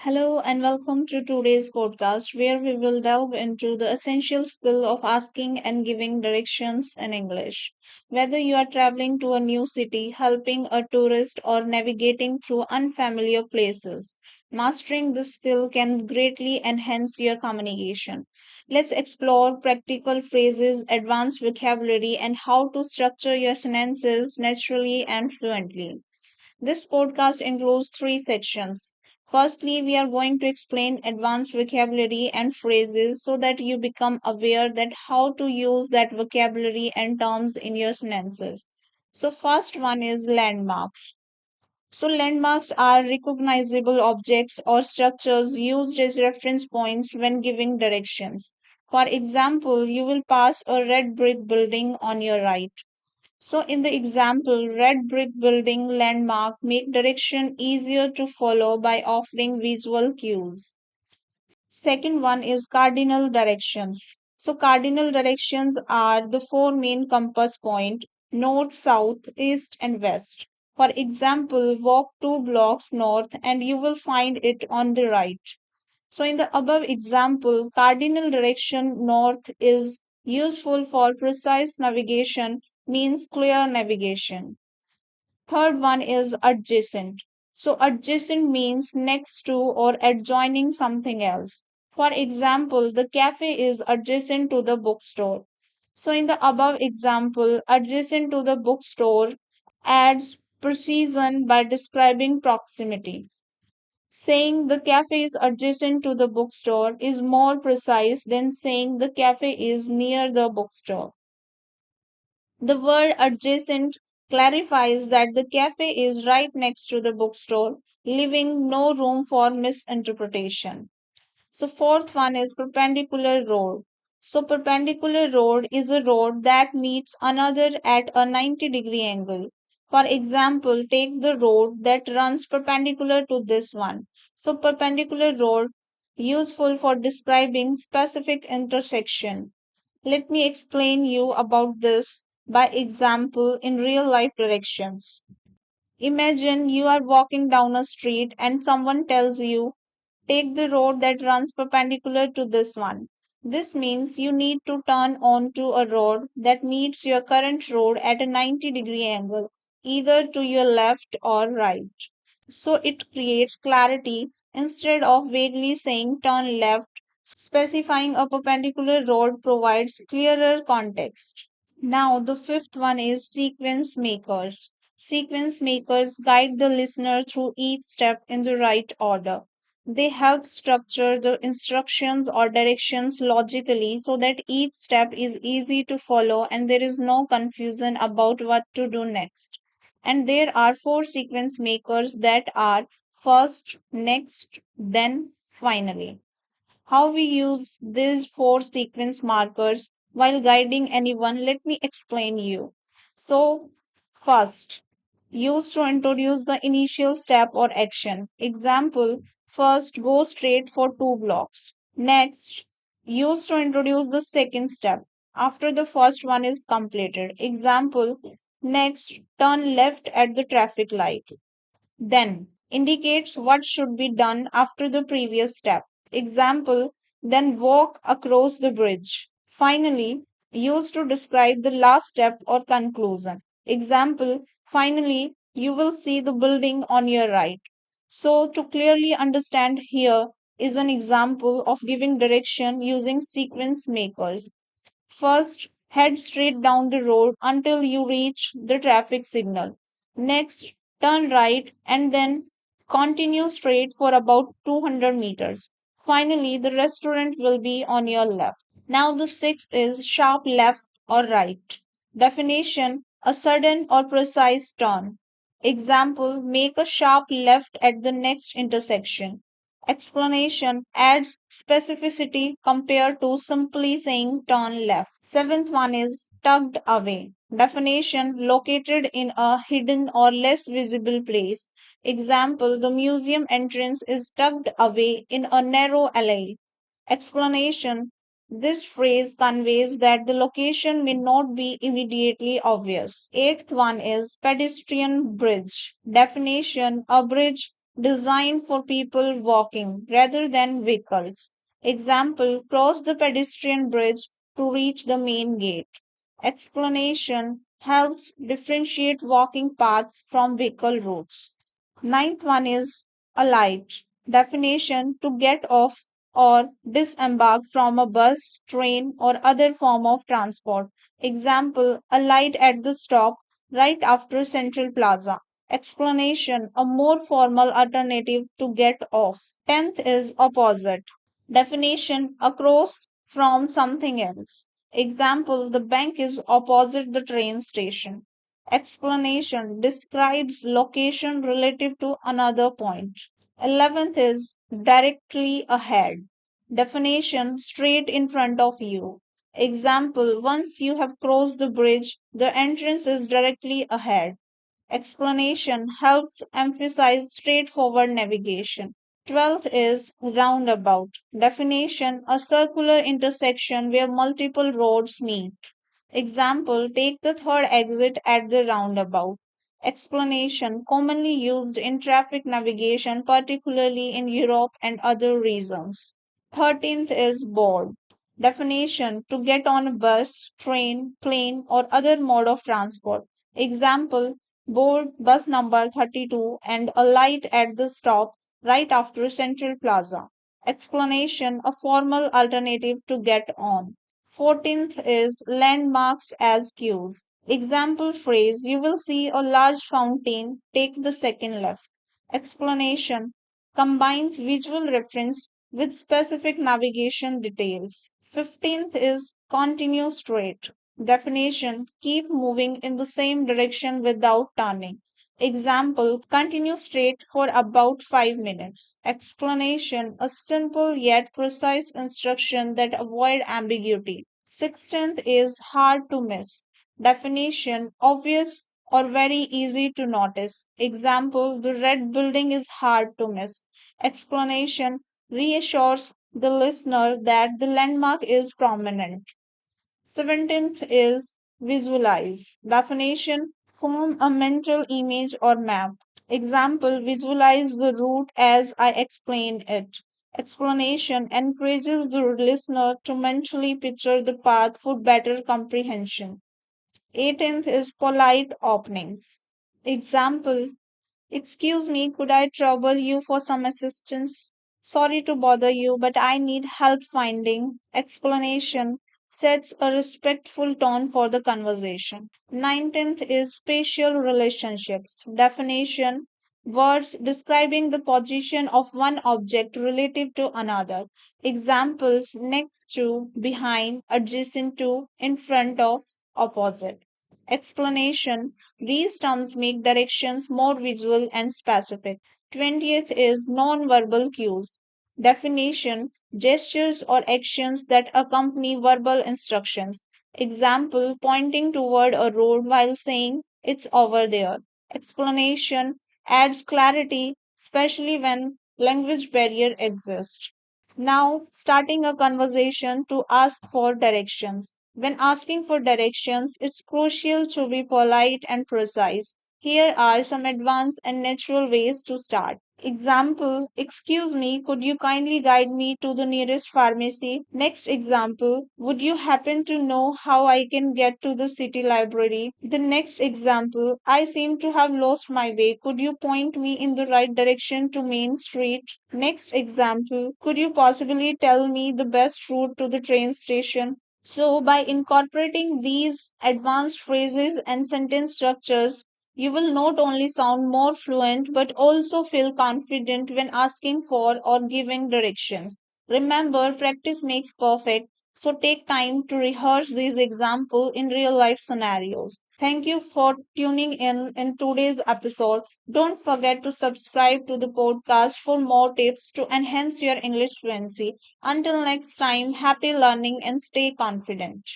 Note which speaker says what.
Speaker 1: Hello and welcome to today's podcast where we will delve into the essential skill of asking and giving directions in English. Whether you are traveling to a new city, helping a tourist, or navigating through unfamiliar places, mastering this skill can greatly enhance your communication. Let's explore practical phrases, advanced vocabulary, and how to structure your sentences naturally and fluently. This podcast includes three sections. Firstly, we are going to explain advanced vocabulary and phrases so that you become aware that how to use that vocabulary and terms in your sentences. So first one is landmarks. So landmarks are recognizable objects or structures used as reference points when giving directions. For example, you will pass a red brick building on your right. So in the example, red brick building landmark make direction easier to follow by offering visual cues. Second one is cardinal directions. So cardinal directions are the four main compass point, north, south, east and west. For example, walk 2 blocks north and you will find it on the right. So in the above example, cardinal direction north is useful for precise navigation, means clear navigation. Third one is adjacent. So adjacent means next to or adjoining something else. For example, the cafe is adjacent to the bookstore. So in the above example, adjacent to the bookstore adds precision by describing proximity. Saying the cafe is adjacent to the bookstore is more precise than saying the cafe is near the bookstore. The word adjacent clarifies that the cafe is right next to the bookstore, leaving no room for misinterpretation. So fourth one is perpendicular road. So perpendicular road is a road that meets another at a 90-degree angle. For example, take the road that runs perpendicular to this one. So perpendicular road useful for describing specific intersection. Let me explain you about this by example in real life directions. Imagine you are walking down a street and someone tells you take the road that runs perpendicular to this one. This means you need to turn onto a road that meets your current road at a 90-degree angle, either to your left or right. So it creates clarity instead of vaguely saying turn left. Specifying a perpendicular road provides clearer context. Now, the fifth one is sequence makers. Sequence makers guide the listener through each step in the right order. They help structure the instructions or directions logically so that each step is easy to follow and there is no confusion about what to do next. And there are four sequence makers that are first, next, then, finally. How we use these four sequence markers while guiding anyone, let me explain you. So, first, used to introduce the initial step or action. Example, first go straight for 2 blocks. Next, used to introduce the second step after the first one is completed. Example, next turn left at the traffic light. Then indicates what should be done after the previous step. Example, then walk across the bridge. Finally, used to describe the last step or conclusion. Example, finally, you will see the building on your right. So, to clearly understand, here is an example of giving direction using sequence makers. First, head straight down the road until you reach the traffic signal. Next, turn right and then continue straight for about 200 meters. Finally, the restaurant will be on your left. Now, the sixth is sharp left or right. Definition, a sudden or precise turn. Example, make a sharp left at the next intersection. Explanation adds specificity compared to simply saying turn left. Seventh one is tucked away. Definition located in a hidden or less visible place. Example, the museum entrance is tucked away in a narrow alley. Explanation, this phrase conveys that the location may not be immediately obvious. Eighth one is pedestrian bridge. Definition, a bridge designed for people walking rather than vehicles. Example, cross the pedestrian bridge to reach the main gate. Explanation helps differentiate walking paths from vehicle routes. Ninth one is alight. Definition to get off or disembark from a bus, train, or other form of transport. Example, alight at the stop right after Central Plaza. Explanation a more formal alternative to get off. Tenth is opposite. Definition across from something else. Example the bank is opposite the train station. Explanation describes location relative to another point. 11th is directly ahead. Definition straight in front of you. Example once you have crossed the bridge, the entrance is directly ahead. Explanation helps emphasize straightforward navigation. 12th is roundabout. Definition a circular intersection where multiple roads meet. Example take the third exit at the roundabout. Explanation commonly used in traffic navigation, particularly in Europe and other regions. 13th is board. Definition to get on a bus, train, plane, or other mode of transport. Example board bus number 32 and alight at the stop right after Central Plaza. Explanation a formal alternative to get on. 14th is landmarks as cues. Example phrase you will see a large fountain, take the second left. Explanation combines visual reference with specific navigation details. 15th is continue straight. Definition keep moving in the same direction without turning. Example continue straight for about 5 minutes. Explanation a simple yet precise instruction that avoid ambiguity. 16th is hard to miss. Definition obvious or very easy to notice. Example the red building is hard to miss. Explanation reassures the listener that the landmark is prominent. 17th is visualize. Definition form a mental image or map. Example visualize the route as I explain it. Explanation encourages the listener to mentally picture the path for better comprehension. 18th is polite openings. Example excuse me, could I trouble you for some assistance? Sorry to bother you, but I need help finding. Explanation sets a respectful tone for the conversation. 19th is spatial relationships. Definition words describing the position of one object relative to another. Examples next to, behind, adjacent to, in front of, opposite. Explanation these terms make directions more visual and specific. 20th is non-verbal cues. Definition gestures or actions that accompany verbal instructions. Example pointing toward a road while saying it's over there. Explanation adds clarity, especially when language barrier exists. Now, starting a conversation to ask for directions. When asking for directions, it's crucial to be polite and precise. Here are some advanced and natural ways to start. Example, excuse me, could you kindly guide me to the nearest pharmacy? Next example, would you happen to know how I can get to the city library? The next example, I seem to have lost my way. Could you point me in the right direction to Main Street? Next example, could you possibly tell me the best route to the train station? So, by incorporating these advanced phrases and sentence structures, you will not only sound more fluent but also feel confident when asking for or giving directions. Remember, practice makes perfect, so take time to rehearse these examples in real life scenarios. Thank you for tuning in today's episode. Don't forget to subscribe to the podcast for more tips to enhance your English fluency. Until next time, happy learning and stay confident.